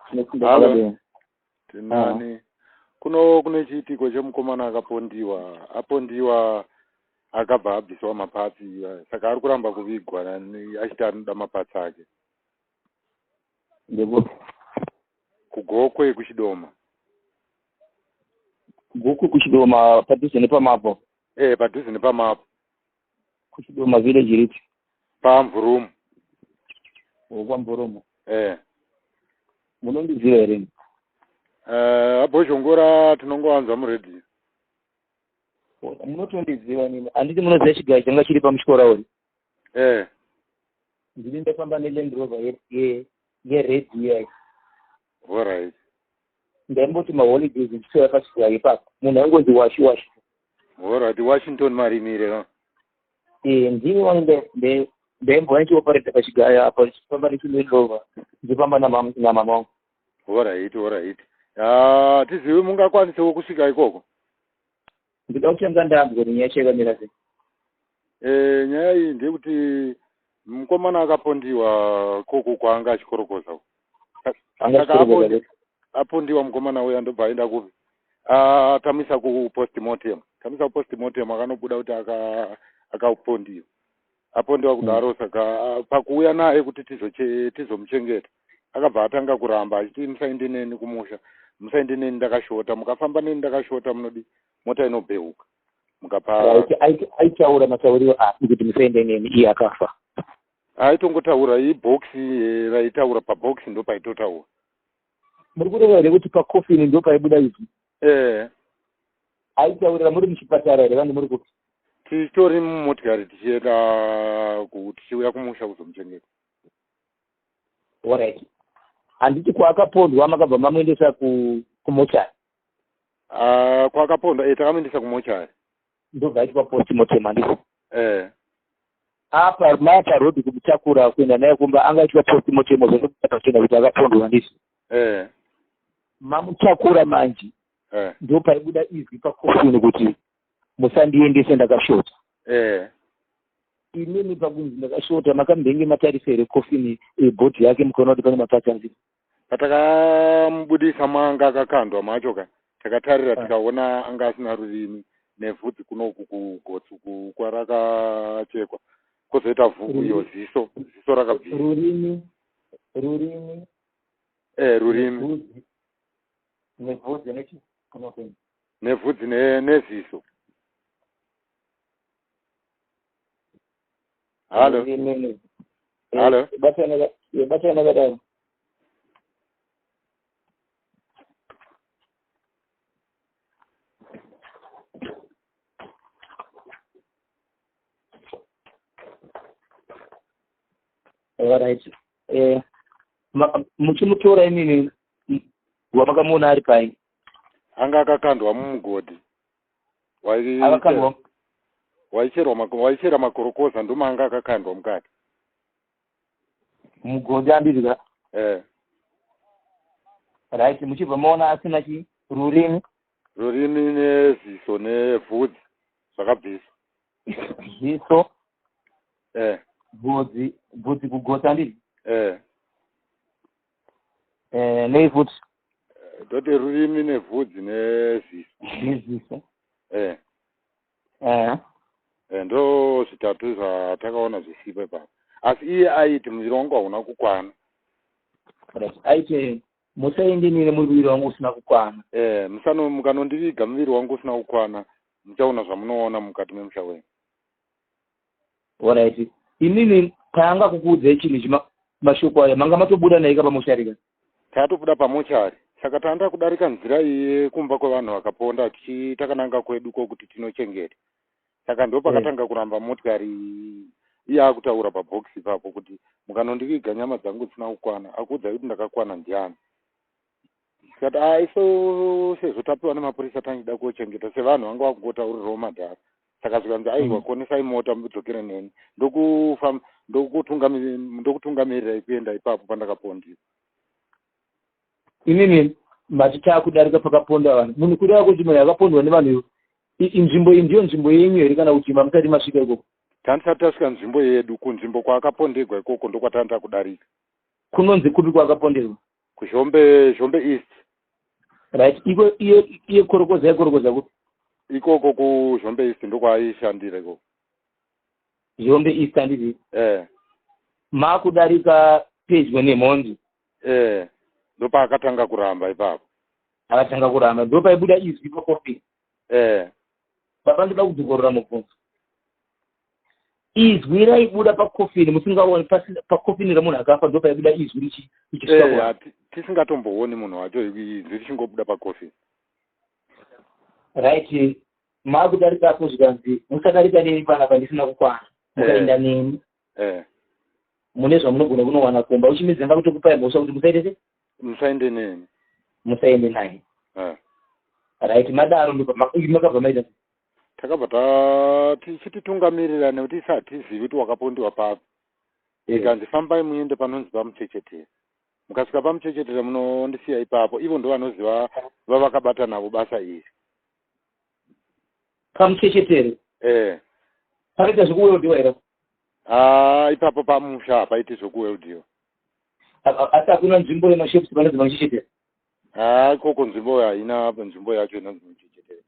Halo. Tinani. Kune chiitiko chemukomana apondiwa akabva abviswa mapatsi saka ari kuramba kuvigwa achiti anoda mapatsi ake. Ndekuti Kugokwe kuchidoma. Gokwe kuchidoma padhuze nepamapo. Padhuze nepamapo. Kuchidoma village riti. Pamvurumu. Kwamvurumu. Munondiziva here? Abhozhongora tinongowanzwa muredhiyo. Munotondiziva nini? Handiti munoziva chigayo changa chiri pamuchikora uri? Ndiri ndafamba neLand Rover yeredhiyo. Alright. Ndaimboti maholidays ndichitora pachigayo ipapo. Munhu aingonzi washi. Alright, Washington marimire. Ndini wani ndaimbova ndichiopareta pachigayo apa ndichifamba neLand Rover ndichifamba namama wangu. Alright. Tizive mungakwanisewo kusvika ikoko. Ndida kutanga ndambwe nyaya chaikamira sei. Nyaya iyi ndeyekuti mukomana akapondiwa koko kwaanga achikorokoza. Apondiwa mukomana uya ndobva aenda kupi. Tamisa kupostmortem. Akanobuda kuti akapondiwa. Apondiwa kudaro saka pakuuya naye kuti tizomuchengeta. Akabva atanga kuramba achiti musaende neni kumusha. Musaende neni ndakashota. Mukafamba neni ndakashota munodi mota inobhehuka. Aitaura matauriro asi kuti musaende neni iye akafa. Aitongotaura ibhokisi raitaura pabhokisi ndo paitotaura. Muri kureva here kuti pakofini ndo paibuda izvi? Aitaurira muri muchipatara here vanhu muri kupi? Titori mumotikari tichiuya kumusha kuzomuchengeta. Alright. Handiti kwaakapondwa makabva mamuendesa kumochari? Kwaakapondwa takamuendesa kumochari. Ndobva aitwa postmortem handiko? Apa maparodhi kumutakura kuenda naye kumba anga aitwa postmortem zvokuatachena kuti akapondwa handisi? Mamutakura manje ndo paibuda izwi pakofini kuti musandiendese ndakashota. Inini pakunzi ndakashota makambenge matarisa here kofini bhodhi yake mukaona kuti pane mapatsi anzi. Patakamubudisa manga akakandwa macho takatarira tikaona anga asina rurimi nevhudzi kunoku kugotsi kwarakachekwa. Kozoita vhuu iyo ziso rakabvira. Rurimi. Nevhudzi nechi? Nevhudzi neziso. Halo. Batana kadai. Alright. Muchimutora inini wamakamuona ari pai? Anga akakandwa mumugodhi. Akakandwa? Waichera makorokoza ndoma anga akakandwa mukati. Mugodhi andiri ka? Right, muchibva maona asina chi? Rurimi neziso nevhudzi zvakabviswa. Ziso? Bvudzi kugotsa ndiri? Nevhudzi? Ndoti rurimi nevhudzi neziso. Ndo zvitatu zvatakaona zvisipo ipapo. Asi iye aiti muviri wangu hauna kukwana. Aiti musaende nini muviri wangu usina kukwana. Mukanondiviga muviri wangu usina kukwana muchaona zvamunoona mukati memusha wenyu. Alright. Inini taanga kukuudzai chinhu mashoko aya manga matobuda naika pamochari. Tatobuda pamochari. Saka tanda kudarika nzira iyi kumba kwevanhu vakaponda takananga kwedu kokuti tinochengeta. Saka ndo pakatanga kuramba motikari iye akutaura pabhokisi ipapo kuti mukanondiviga nyama dzangu dzisina kukwana akuudzai kuti ndakakwana ndiani. Tikati iso sezvo tapiwa nemapurisa tangida kuochengeta sevanhu vanga vakungotaurirawo madhara. Saka zvikanzi aiwa konesai mota mudzokere neni ndokutungamirai kuenda ipapo pandakapondiwa. Inini mati takudarika pakaponda vanhu. Munhu kureva kuti munhu akapondwa nevanhu inzvimbo iyi ndiyo nzvimbo yenyu here kana kuti musati masvika ikoko? Tanisati tasvika nzvimbo yedu kunzvimbo kwaakaponderwa ikoko ndokwatanda kudarika. Kunonzi kupi kwaakaponderwa? kushombe east. Right, iyo korokoza kuti ikoko kushombe east ndokwaishandire ko. Zhombe east anditi makudarika pedyo neMhondi ndopa akatanga kuramba ipapo. Akatanga kuramba ndopaibuda izwi paCoffin. Baba ndoda kudzokorora mubvunzo. Izwi raibuda paCoffin musingaoni paCoffin ramunhu akafa ndopaibuda izwi richisvika. Tisingatombooni munhu wacho izwi richingobuda paCoffin. Right, makudarika apo zvikanzi musadarika neni panapa ndisina kukwana. Mukaenda neni. Mune zvamunogona kunowana komba uchimidzenga kutokupai mhosva kuti musaite musaende neni. Musaende naye. Right, madaro ndipo makabva maita. Takabva tichititungamirira nekuti tizivi kuti wakapondiwa papi. Ikanzi fambai muende panonzi pamuchechetera. Mukasvika pamuchechetera munondisiya ipapo. Ivo ndo vanoziva vavakabata navo basa iri. Pamuchechetera? Pakaita zvekuweldiwa here? Ipapo pamusha paiti zvekuweldiwa. Asi hakuna nzvimbo yemashepusi panonzi pamuchechetera? Ikoko nzvimbo haina nzvimbo yacho inonzi pamuchechetera.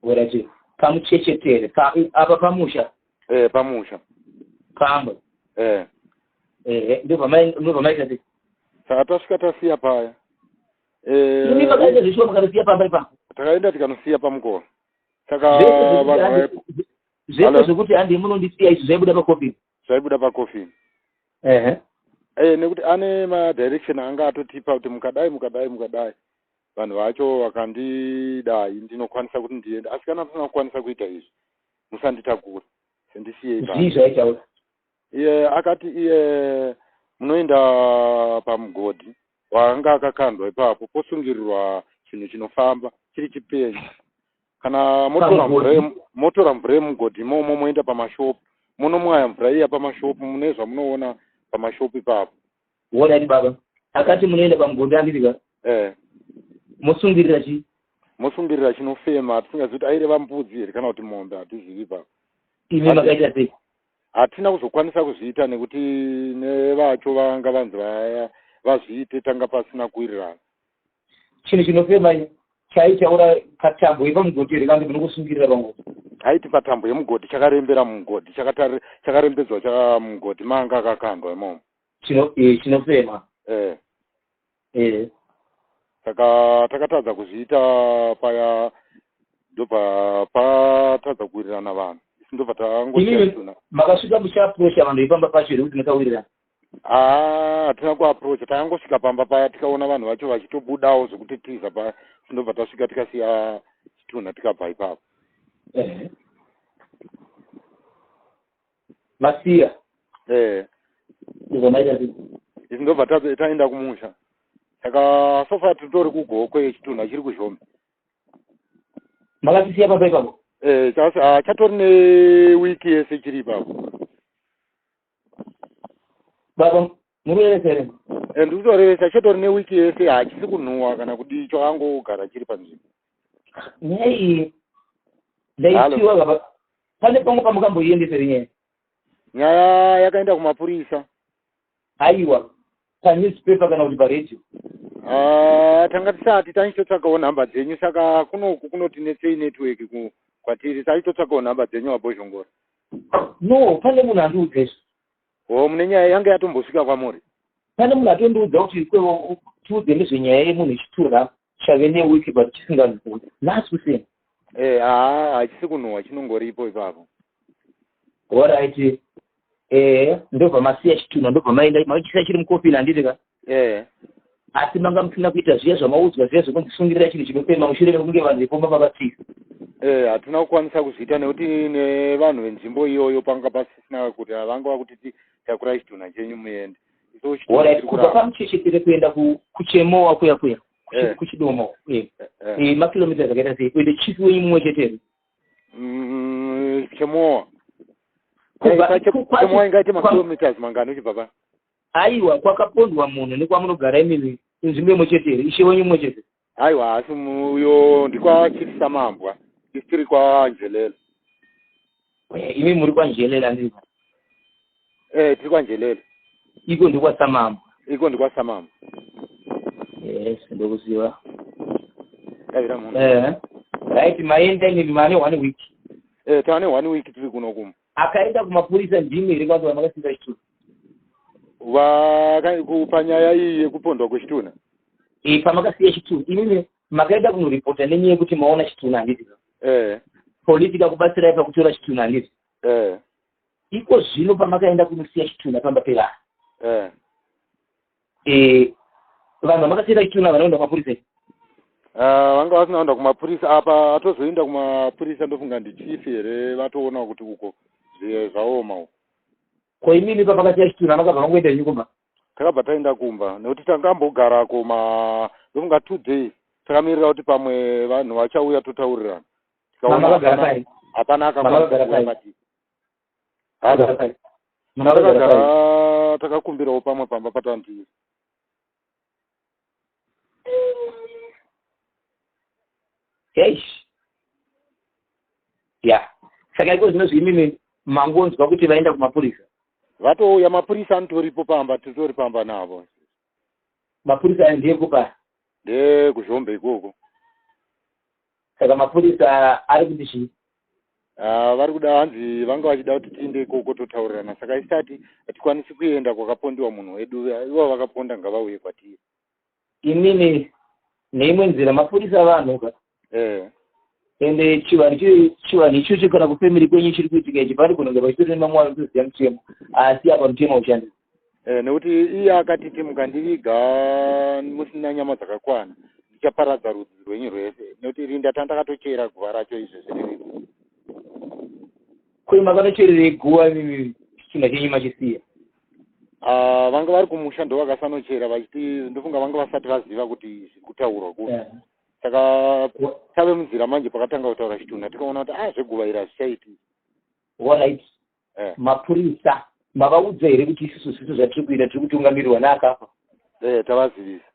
Werachi pamuchechetera apa pamusha? Pamusha. Kamba? Ndobva maita sei? Saka tasvika tasiya paya. Imi makaita zveshuwa mukanosiya pamba ipapo? Takaenda tikanosiya pamukova. Saka zvese zvekuti handi munondisiya izvi zvaibuda paCoffin? Zvaibuda paCoffin. Nekuti ane madirection anga atotipa kuti mukadai. Vanhu vacho vakandidai ndinokwanisa kuti ndiende. Asi kana musina kukwanisa kuita izvi, musanditakura. Sendisiye ipapo. Zvii zvaitaura? Akati munoenda pamugodhi wanga akakandwa ipapo posungirirwa chinhu chinofamba chiri chipenyu. Kana motora mvura yemugodhi imomo moenda pamashopu munomwaya mvura iya pamashopu mune zvamunoona pamashopu ipapo. Wodai baba akati munoenda pamugodhi andiriga mosungirira chii? Mosungirira chinofema. Tisingazivi kuti aireva mbudzi here kana kuti mombe, hatizivi ipapo. Imi makaita sei? Hatina kuzokwanisa kuzviita nekuti nevacho vanga vanzi vazviite tanga pasina kuwirirana. Chinhu chinofema chaichaura patambo yepamugodhi here kandi munokusungirira pamugodhi? Haiti patambo yemugodhi chakarembera mumugodhi chakarembedzwa chamugodhi manga akakandwa imomo. Chinofema. Saka takatadza kuzviita paya ndobva patadza kuwirirana vanhu. Ndobva tangosiyana. Makasvika muchiaprosha vanhu veipamba pacho here kuti mukawirirana? Hatina kuaprocha. Takangosvika pamba paya tikaona vanhu vacho vachitobudawo zvokuti tiza paya. Ndobva tasvika tikasiya chitunha tikabva ipapo. Masiya? Ndobva maita sei? Izvi ndobva taenda kumusha. Saka sofa titori kugokwe chitunha chiri kuZhombe. Makatisiya pamba ipapo? Chatori newiki yese chiri ipapo. Baba mureresa here? Ndikutoreresa chatori newiki yese hachisi kunhuhwa kana kudi changogara chiri panzvimbo. Nyai ndaitiwa baba. Pane pamwe pamukamboiendesa nyaya? Nyaya yakaenda kumapurisa. Aiwa panewspaper kana kuti paredio? Tanga tisati tanichitotsvakawo nhamba dzenyu, saka kunoti netsei network kwatiri tachitotsvakawo nhamba dzenyu wabozhongora. No, pane munhu andiudza izvo. Mune nyaya yanga yatombosvika kwamuri? Pane munhu atondiudza kuti kwevo tiudze nezvenyaya yemunhu echiturha chave newiki but chisinganhuhwi. Nhasi kuseni. Hachisi kunhuhwa, chinongoripo ipapo. Alright. Ndobva masiya chitunha, ndobva maenda machisa chiri muCoffin handiti ka? Asi manga musina kuita zviya zvamaudzwa zviya zvekunzisungirira chinhu chinofema mushure mekunge vanhu veipomba mavatsika. Hatina kukwanisa kuzviita nekuti nevanhu venzvimbo iyoyo panga pasisina kuti vanga vakuti takurai chitunha chenyu muende. Alright, kubva pamuchechetera kuenda kuChemowa kuya kuChidomo. Makilomita zvakaita sei kuende chifi wenyu mumwe chetero? Chemowa. Chemowa ingaita makilometers mangani uchibva pa? Aiwa kwakapondwa munhu nekwamunogara imimi nzvimbo imwe chetero, ishe wenyu mumwe chetero? Aiwa asi uyo ndikwaChief Samambwa, tiri kwaNjelela. Imi muri kwaNjelela ndiko? Tiri kwaNjelela. Iko ndikwaSamambwa? Iko ndikwaSamambwa. Yes, ndokuziwa. Kaira munhu. Right, maenda ni mane 1 week. Tane 1 week tiri kuno kuma. Akaenda kumapurisa ndimi iri kwanza makasinga chituna. Kupanyaya iyi yekupondwa kwechituna. Pamakasiya chituna. Inini makaenda kunoripota nenyaya yekuti maona chituna handiti. Polisi ikakubatsira pakutora chituna handiti. Iko zvino pamakaenda kunosiya chituna pamba pera. Vanhu vamakasiya chituna vanoenda kumapurisa. Vanga vasinaenda kumapurisa apa atozoenda kumapurisa ndofunga ndichifi here vatoona kuti uko zvaoma uko. Ko imini pamakasiya chituna makabva mangoenda nyukumba. Takabva taenda kumba nekuti tangambogarako ndofunga 2 days takamirira kuti pamwe vanhu vachauya totaurirana. Hapana akagara takakumbirawo pamwe pamba patandiri. Saka iko zvinozvi imimi mangonzwa kuti vaenda kumapurisa. Vatouya mapurisa anotoripo pamba titori pamba navo. Mapurisa ndeyekupa? Ndekuzhombe ikoko. Saka mapurisa ari kuti chii? Vari kuda hanzi vanga vachida kuti tiende ikoko totaurirana. Saka isati hatikwanisi kuenda kwakapondiwa munhu wedu, ivo vakaponda ngavauye kwatiri. Inini neimwe nzira mapurisa vanhu ka. Ende chivanhu ichocho kana kufemiri kwenyu chiri kuitika ichi pari kunonge vachitori nemamwe anotoziya mutemo asi apa mutemo ushanda. Nekuti iye akati mukandiviga musina nyama dzakakwana ndichaparadza rudzi rwenyu rwese nekuti rinda tandakatochera guva racho izvezvi riripo. Kuri makanocherere guva mimi china chenyu machisiya? Vanga vari kumushando vakasanochera vachiti ndofunga vanga vasati vaziva kuti zviri kutaurwa kuti. Saka tave munzira manje pakatanga kutaura chituna tikaona kuti zveguva iri hazvichaiti. Alright. Mapurisa mavaudza here kuti isusu zvisu zvatiri kuita tiri kutungamirwa neakafa? Tavazivisa.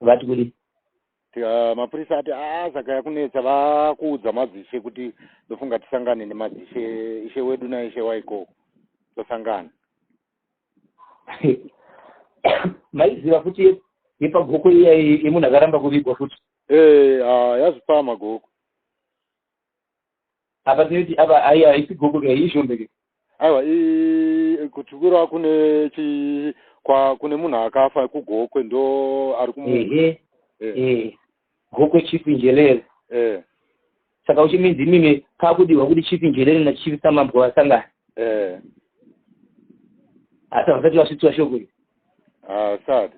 Vati kudi? Mapurisa ati saka yakunetsa vakuudza madzishe kuti ndofunga tisangane nemadzishe ishe wedu naishe waikoko tosangana. Maiziva futi yepagoko iya yemunhu akaramba kuvigwa futi? Yazvipa magoko. Apa tinoti apa haisi goko ka izhombeke? Aiwa kutukura kune munhu akafa kugokwe ndo ari kumu. Gokwe Chief Njelere. Saka uchiminzi mime kakudirwa kuti Chief Njelere na Chief Samambo vasangana. Asi vasati vasvitswa shoko iri? Sadi.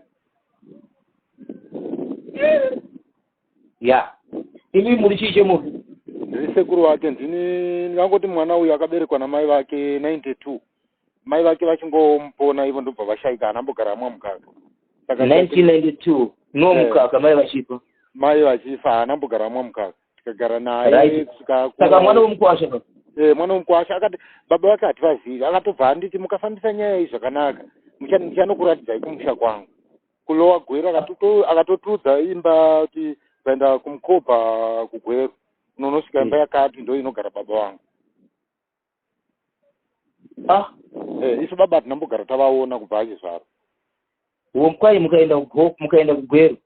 Imi muri chii chemunhu? Ndiri sekuru wake. Ndingangoti mwana uyu akaberekwa namai vake 92. Mai vake vachingomupona ivo ndobva vashaika anambogara mwamukaka. 1992 no mukaka mai vachifa? Mai vachifa anambogara mwamukaka. Tikagara naye kusvika. Saka mwana womukwasha? Mwana womukwasha akati baba vake hativazivi akatobva anditi mukafambisa nyaya iyi zvakanaka ndichanokuratidzai kumusha kwangu. Kulowa gwero akatotudza imba kuti vaenda kumukobha kugwero unonosvika imba yakati ndo inogara baba vangu. Isu baba hatinambogara tavaona kubva achizvaro. Kwai mukaenda kugwero?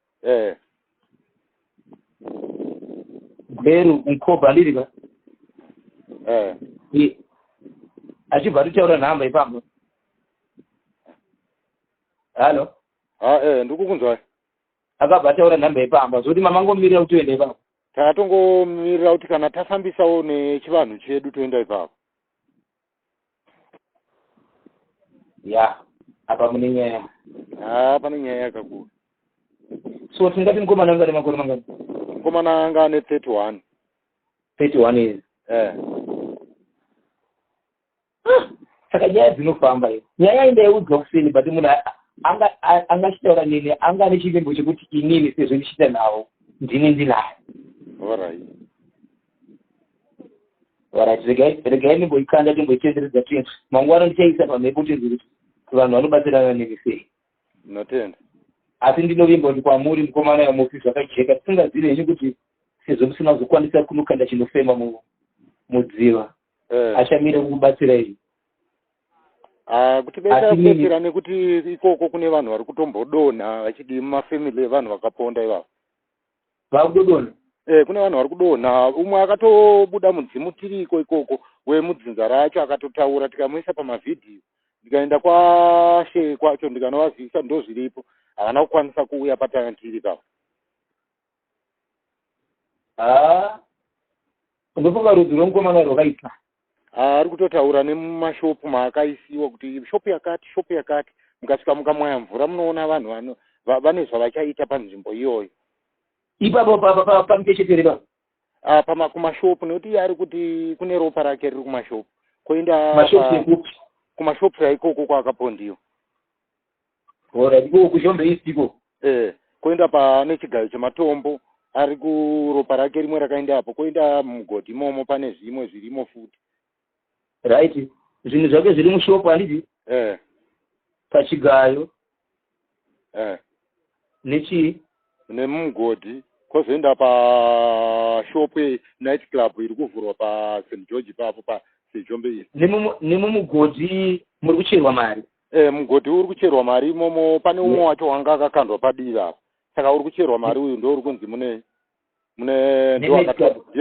Gweru mukobha handiri ka? Achibva atotaura nhamba ipapo? Halo? Ndikukunzwai. Akabva ataura nhamba ipamba zoti mamangomirira kuti toenda ipapo? Takatongomirira kuti kana tafambisawo nechivanhu chedu toenda ipapo. Apa mune nyaya? Pane nyaya yakakura. So tingati mukomana anga nemakore mangani? Mukomana anga ane 31. 31 years. Saka nyaya dzinofamba iyo. Nyaya indaiudzwa kuseni but munhu angachitaura nini anga ane chivimbo chekuti inini sezvo ndichita navo ndini ndinayo. Regai nimboikanda timboitenderedza tinhu mangwana ndichaisa pamhepo kuti vanhu vanobatsirana nini sei. Ndinotenda. Asi ndinovimba kuti kwamuri mukomana wamufi zvakajeka tisingazivi henyu kuti sezvo musina kuzokwanisa kunokanda chinofema mudziva achamira kukubatsira izvi. kuti besa nekuti ikoko kune vanhu vari kutombodonha vachidi mumafamily evanhu vakaponda ivavo. Vakudonha? Kune vanhu vari kudonha. Umwe akatobuda mudzimu tiriko ikoko wemudzinza racho akatotaura, tikamuisa pamavhidhiyo, ndikaenda kwashe kwacho ndikanovazivisa ndo zviripo, havana kukwanisa kuuya patantiri pavo. Ndofunga rudzi rwomukomana rwakaita ari kutotaura nemumashopu maakaisiwa kuti shopu yakati mukasvika mukamwaya mvura munoona vanhu vane zvavachaita panzvimbo iyoyo. Ipapo pamukeshetere kumashopu, nekuti ari kuti kune ropa rake riri kumashopu, koenda kumashopu aikoko kwaakapondiwa. Iko kushombe isiko. Koenda pane chigayo chematombo, ari kuropa rake rimwe rakaenda apo, koenda mugodhi imomo pane zvimwe zvirimo futi. Right. Zvinhu zvake zviri mushopu handiti? Pachigayo. Nechi? Nemugodhi. Kozoenda pashopu night club iri kuvhurwa paSt George papo pasejombe iri. Nemumugodhi muri kucherwa mari? Mugodhi uri kucherwa mari imomo, pane umwe wacho wanga akakandwa padivi apo. Saka uri kucherwa mari uyu ndo uri kunzi mune ndo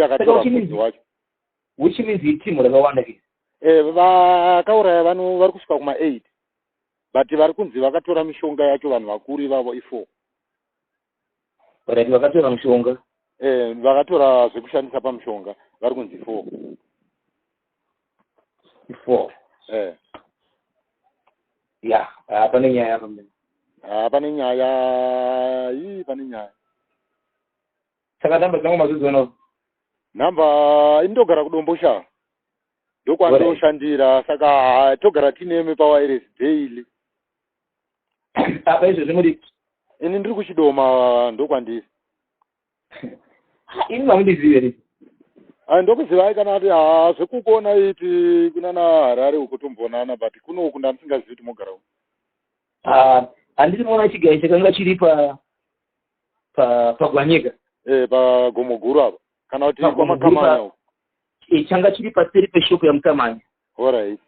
akatora mudzi wacho. Which means itimu rakawanda ke? Vakauraya vanhu vari kusvika kuma8, but vari kunzi vakatora mishonga yacho vanhu vakuru ivavo i4. Vakatora mishonga? Vakatora zvekushandisa pamishonga vari kunzi 4. Ya, pane nyaya pamwe. Pane nyaya. Saka namba dzangu mazudzano? Namba indogara kudombosha. Ndokwandoshandira, saka togara tineme pawireless daily. Apa izvo zvimudi? Ini ndiri kuchidoma ndokwandiri. Ini mamundizive ri? Ndokuziva kana kuti zvekukona iti kunana Harare ukutombonana, but kunoku ndamusingazivi kuti mogara umu. Handiti moona chigayo chakanga chiri pagwanyika? Pagomo guru apa. Kana kuti kwamakamanya uko. Changa chiri paseri peshopu yamusamanya. Alright.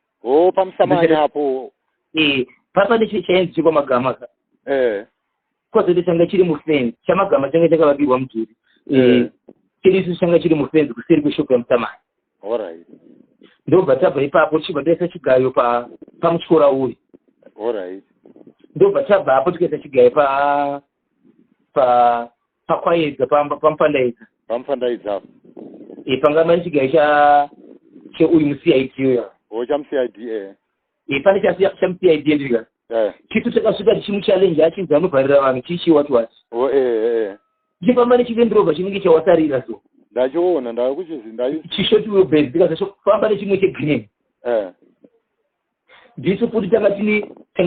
Pamusamanya apo. Papane chainzi chekwamagama ka. Kozoita changa chiri mufenzi. Chamagama changa chakavakirwa mudhuri. Chirisu changa chiri mufenzi kuseri kweshopu yamusamanya. Alright. Ndobva tabva ipapo tichibva taisa chigayo pamutyora uyu. Alright. Ndobva tabva apo tikaisa chigayo pakwaedza pamufandaidza. Pamufandaidza apo. Panga mani chigayo cheuyu muCID uyo. CID. Pane chamuCID ndika. Chitu takasvika tichimuchallenge achinzi anobharira vanhu chichiwati. Chifamba nechivendrobha chinenge chawasarira so. Ndachiona ndakuchizi chishoti wheelbase ndikazofamba nechimwe chegreen. Ndiso futi tanga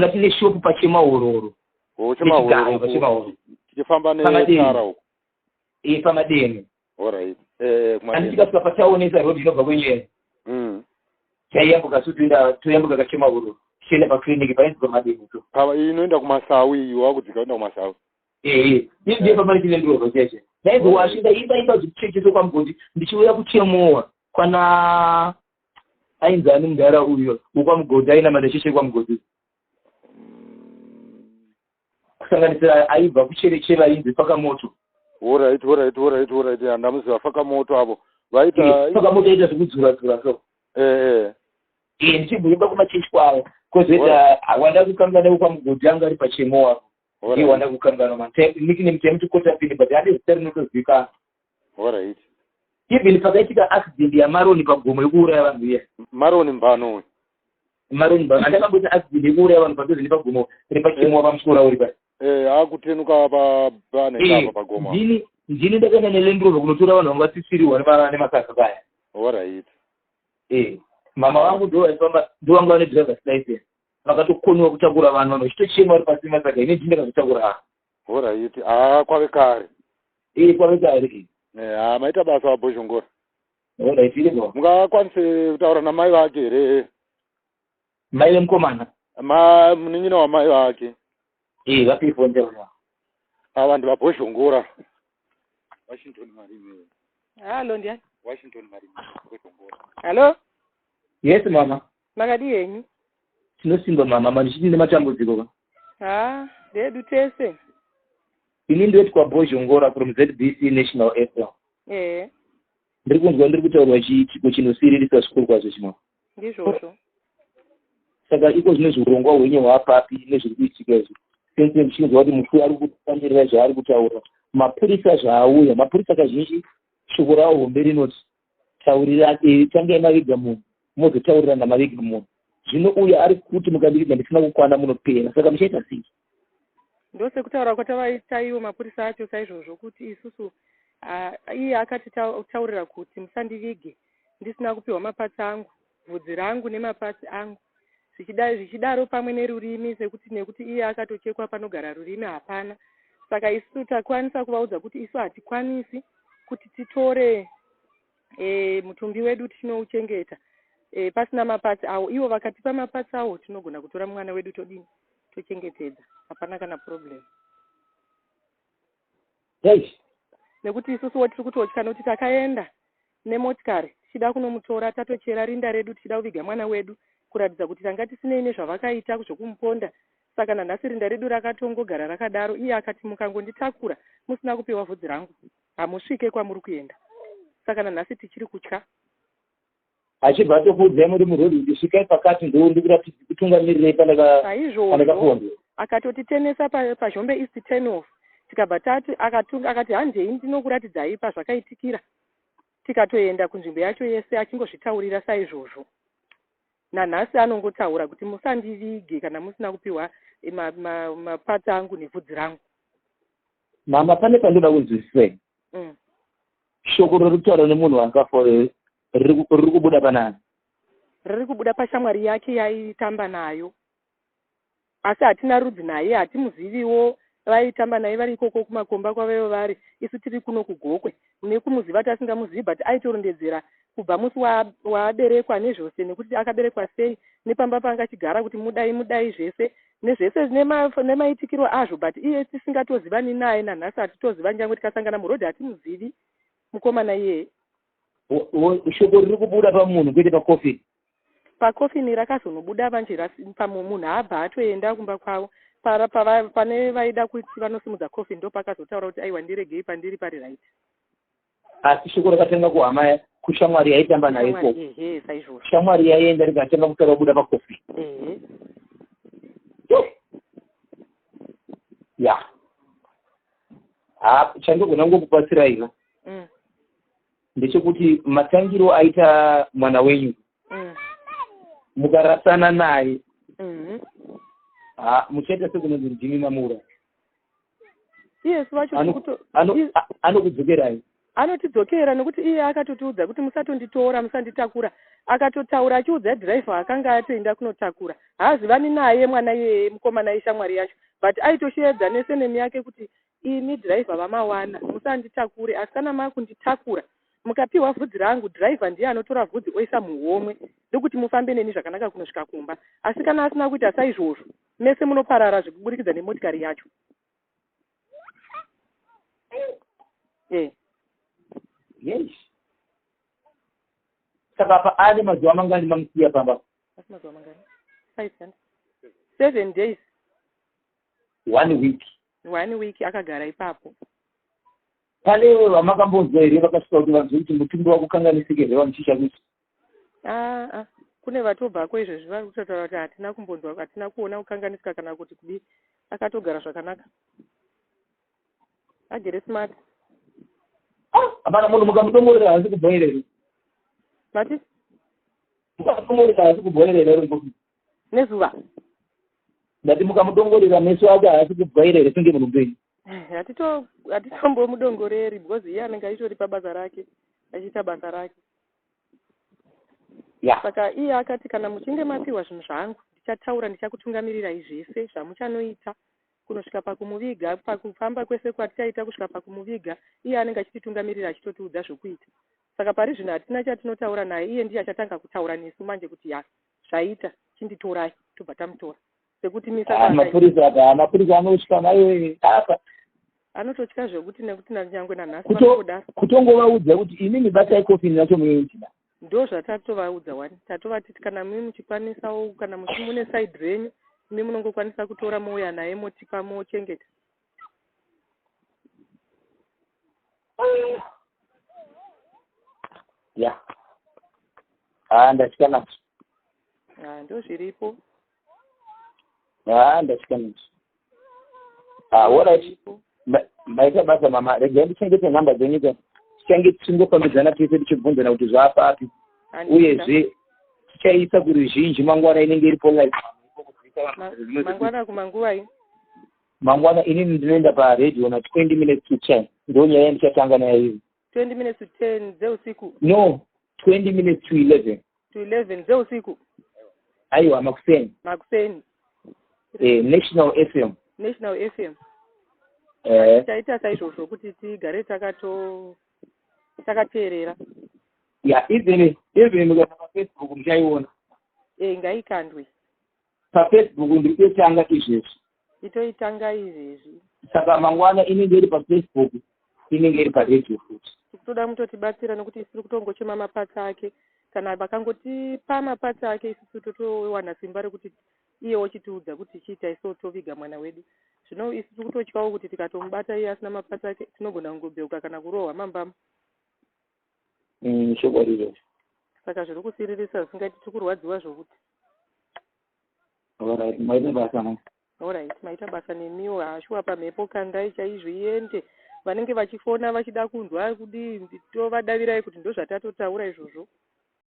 tine shopu pachemahororo. Pachemahororo. Tichifamba netara uko. Pamadeni. Alright. Andikasvika pataonesa road inobva kwenyere. Taiyambuka toyambuka kachemahororo. Tichienda pakliniki painzi pamadeni. Inoenda kumasawi, wakudzika unoenda kumasawi. Ndiye pamari tine ndorobha cheche. Naizvo washinda imba dzekuchecheso kwamugodi ndichiuya kuchemowa kwana ainzani mudhara uyo wekwamugodhi aina madacheshe kwamugodi. Kusanganisira aibva kucherechera ainzi Fakamoto. Alright. Andamuziva Fakamoto avo. Vaita Fakamoto aita zvekudzura so. Ndichibhuimba kumachechi kwavo. Kozoita wanda kukangana wekwamugodhi anga ari pachemowa. Ndiye wanda kukangana nickname chemuti Kotapini but hade zita rinotozivikanwa. Alright. Even pakaitika accident yamaroni pagomo yekuuraya vanhu iya. Maroni Mbano. Andakamboti accident yekuuraya vanhu padhuze nepagomo repachemowa pamusoro uri pasi. Akutenuka pane pagomo. Ndini ndakaenda neLand Rover kunotora vanhu vanga vasisiriwa nemasaka kaya. Alright. Mama vangu ndo vanga vane driver's license. Vakatokoniwa kutakura vanhu vachitochema vari pasi masaka ine ndini ndakazotakura. Alright. Kwave kare. Kwave kare. Maita basa wabhozhongora. Alright, ilimo. Mungakwanise kutaura namai vake here? Mai vemukomana? Munin'ina wamai vake. Vapifonde vana. Vanhu vabhozhongora. Washington Marine. Hello, ndiani? Washington Marine. Hello? Yes, mama. Makadi yenyu? tinosimba mama ndichitinde matambudziko ndedu tese. Ini ndoti kwa Bozhongora from ZBC National FM. Ndiri kunzwa ndiri kutaurwa chiitiko chinosiririsa zvikuru kwazvo chimwe. Ndizvozvo. Saka iko zvine zvirongwa hwenye hwapapi nezviri kuitika izvi. Sense ndichinzwa kuti mukuru ari kutandirira zvaari kutaura. Mapurisa zvaauya, mapurisa kazhinji shoko rawo hombe rinoti taurira tangai maviga munhu mozotaurira namaviga munhu. Zvino uya ari kuti mukadikidza ndisina kukwana munopera. Saka muchaita sei? Ndose kutaura kwatavaita iwo mapurisa acho saizvozvo kuti isusu iye akati taurira kuti musandivige ndisina kupiwa mapatsi angu, vhudzi rangu nemapatsi angu. Zvichidaro pamwe nerurimi nekuti iye akatochekwa panogara rurimi hapana. Saka isusu takwanisa kuvaudza kuti isu hatikwanisi kuti titore mutumbi wedu tinouchengeta pasina mapatsi awo. Ivo vakatipa mapatsi awo tinogona kutora mwana wedu todini tochengetedza, hapana kana problem. Nekuti isusuwo tiri kutotya nokuti takaenda nemotikari tichida kunomutora tatochera rinda redu tichida kuviga mwana wedu kuratidza kuti tanga tisinei nezvavakaita zvokumuponda. Saka nanhasi rinda redu rakatongogara rakadaro. Iye akati mukangonditakura musina kupiwa vhudzi rangu hamusvike kwamuri kuenda. Saka nanhasi tichiri kutya. Achibva tokuudzai muri murodhi kuti svikai pakati ndiri kutungamirira pandakaponda. Akatotitenesa paZhombe East 10 off. Tikabva akati handei ndinokuratidzai pazvakaitikira. Tikatoenda kunzvimbo yacho yese achingozvitaurira saizvozvo. Nanhasi anongotaura kuti musandivige kana musina kupiwa mapatsi angu nevhudzi rangu. Mama, pane pandoda kunzwisisei. Shoko riri kutaura nemunhu akafa riri kubuda panani? Riri kubuda pashamwari yake yaitamba nayo. Asi hatina rudzi naye, hatimuziviwo. Vaitamba naye vari ikoko kumakomba kwavaivo vari. Isu tiri kuno kugokwe. Nekumuziva tasingamuzivi, but aitorondedzera kubva musi waaberekwa nezvose nekuti akaberekwa sei nepamba panga achigara kuti mudai zvese nezvese nemaitikiro azvo, but iye tisingatozivani naye. Nanhasi hatitoziva nyange tikasangana murodhi hatimuzivi mukomana iyeye. Shoko riri kubuda pamunhu kwete pakofini? Pakofini rakazonobuda vanjira munhu abva atoenda kumba kwavo. Pane vaida kuti vanosimudza kofini ndo pakazotaura kuti aiwa ndiregei pandiri pari right. Asi shoko rakatanga kuhama kushamwari yaitamba naye ikoko. Shamwari yaienda rikatanga kutaura kubuda pakofini. Chandogona ngokupatsira ina ndechekuti matangiro aita mwana wenyu mukarasana naye muchaita sekunonzi ndimi mamura. Yes, anokudzokerai? Anotidzokera nekuti iye akatotiudza kuti musatonditora, musanditakura. Akatotaura achiudza dhiraivha akanga atoenda kunotakura. Haazivani naye mwana iyeye mukomana ishamwari yacho, but aitosheedza nesenemi yake kuti ini dhiraivha vamawana musanditakure, asi kana makunditakura mukapiwa vhudzi rangu, dhiraivha ndiye anotora vhudzi oisa muhomwe ndokuti mufambe neni zvakanaka kunosvika kumba. Asi kana asina kuita saizvozvo mese munoparara zvekuburikidza nemotikari yacho. Yes. Saka pa ane mazuva mangani mamusiya pamba? Mazuva mangani? 7 days. 1 week. 1 week akagara ipapo. Pane vamakambonzwa here vakasvika kuti vanzwa kuti mutumbi wakukanganisike here vamuchisha kuti? Kune vatobvako izvezvi vari kutotaura kuti hatina kumbonzwa, hatina kuona kukanganisika kana kuti kudii. Akatogara zvakanaka. Agere smart. Hapana munhu mukamudongorera hasi kubhoira here? Mati? Mukamudongorera hasi kubhoira here? Nezuva? Ndati mukamudongorera meso ake hasi kubhoira here kunge munhu mbenyu? Hatitombomudongoreri because iye anenge aitori pabasa rake achiita basa rake. Saka iye akati kana muchinge mapiwa zvinhu zvangu ndichataura, ndichakutungamirirai zvese zvamuchanoita kunosvika pakumuviga, pakufamba kwese kwatichaita kusvika pakumuviga. Iye anenge achititungamirira achitotiudza zvokuita. Saka pari zvino hatina chatinotaura naye, iye ndiye achatanga kutaura nesu manje kuti zvaita chinditorai tobva tamutora. Sekuti mapurisa anosvika nayo apa anototya zvokuti nekuti nyangwe nanhasi kutongovaudza kuti inini basa ikofini yacho muyoichida ndo zvatatovaudza wani tatovati kana mimi muchikwanisawo kana mune side renyu mimi munongokwanisa kutora mouya naye motipa mochengeta. Ya ndasikana ndo zviripo. Ndasikana alright. Maita basa mama regai ndichengete nhamba dzenyu ka tichange tichingofambidzana tese tichibvunzana kuti zvaapapi uyezve tichaisa kuruzhinji mangwana inenge iripo live. Mangwana kumanguvai? Mangwana inini ndinoenda paredhiyo na 20 minutes to 10 ndo nyaya ndichatanga nayo iyi. 20 minutes to 10 dzeusiku? No, 20 minutes to 11. To 11 dzeusiku? Aiwa, makuseni. National FM. National FM. Taita saizvozvo kuti tigare takateerera. Ya, even mukana paFacebook muchaiona. Ngaikandwe. PaFacebook ndikutanga izvezvi. Itoitanga izvezvi. Saka mangwana inenge iri paFacebook, inenge iri paRadio futi. Toda mutotibatsira nokuti isiri kutongochema mapatsa ake. Kana vakangotipa mapatsa ake isusu totowana simba rekuti iyewo chitiudza kuti chiita isu toviga mwana wedu. Zvino isusu kutotyawo kuti tikatomubata iye asina mapatsa ake tinogona kungobeuka kana kurohwa mambama. Chokwadi izvozvo. Saka zviri kusiririsa zvisingaiti tikurwadziwa zvokuti. Alright, maita basa mama. Alright, maita basa nemiwo hashuwa pamhepo kandai chaizvo iende. Vanenge vachifona vachida kunzwa kudii tovadavirai kuti ndo zvatatotaura izvozvo.